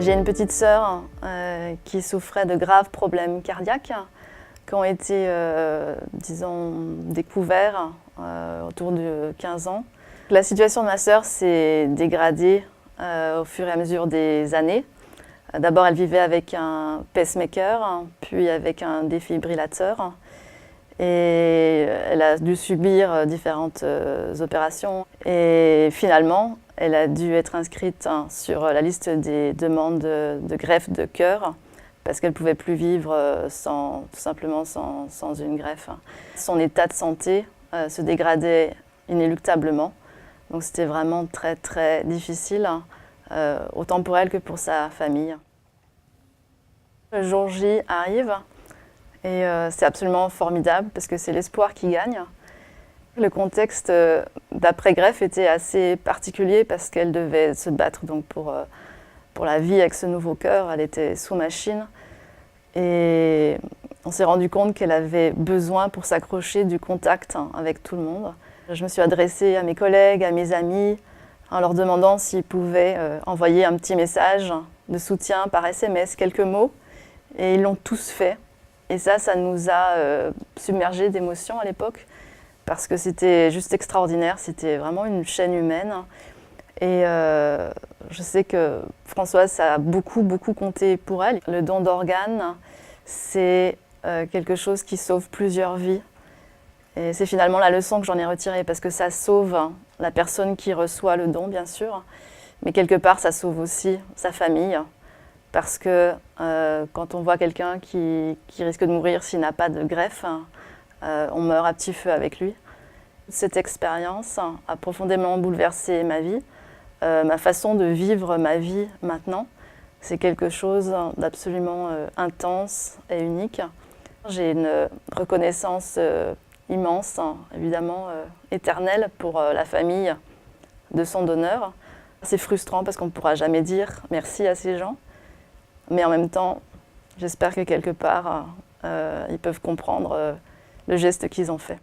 J'ai une petite sœur qui souffrait de graves problèmes cardiaques qui ont été, disons, découverts autour de 15 ans. La situation de ma sœur s'est dégradée au fur et à mesure des années. D'abord, elle vivait avec un pacemaker, puis avec un défibrillateur. Et elle a dû subir différentes opérations. Et finalement, elle a dû être inscrite sur la liste des demandes de greffe de cœur parce qu'elle ne pouvait plus vivre tout simplement sans une greffe. Son état de santé se dégradait inéluctablement. Donc c'était vraiment très très difficile, autant pour elle que pour sa famille. Le jour J arrive. Et c'est absolument formidable parce que c'est l'espoir qui gagne. Le contexte d'après-greffe était assez particulier parce qu'elle devait se battre donc pour la vie avec ce nouveau cœur. Elle était sous machine et on s'est rendu compte qu'elle avait besoin pour s'accrocher du contact avec tout le monde. Je me suis adressée à mes collègues, à mes amis en leur demandant s'ils pouvaient envoyer un petit message de soutien par SMS, quelques mots, et ils l'ont tous fait. Et ça nous a submergés d'émotions à l'époque parce que c'était juste extraordinaire, c'était vraiment une chaîne humaine. Et je sais que Françoise, ça a beaucoup compté pour elle. Le don d'organes, c'est quelque chose qui sauve plusieurs vies. Et c'est finalement la leçon que j'en ai retirée parce que ça sauve la personne qui reçoit le don, bien sûr, mais quelque part, ça sauve aussi sa famille. Parce que quand on voit quelqu'un qui risque de mourir s'il n'a pas de greffe, on meurt à petit feu avec lui. Cette expérience a profondément bouleversé ma vie, ma façon de vivre ma vie maintenant. C'est quelque chose d'absolument intense et unique. J'ai une reconnaissance immense, évidemment éternelle pour la famille de son donneur. C'est frustrant parce qu'on ne pourra jamais dire merci à ces gens. Mais en même temps, j'espère que quelque part, ils peuvent comprendre le geste qu'ils ont fait.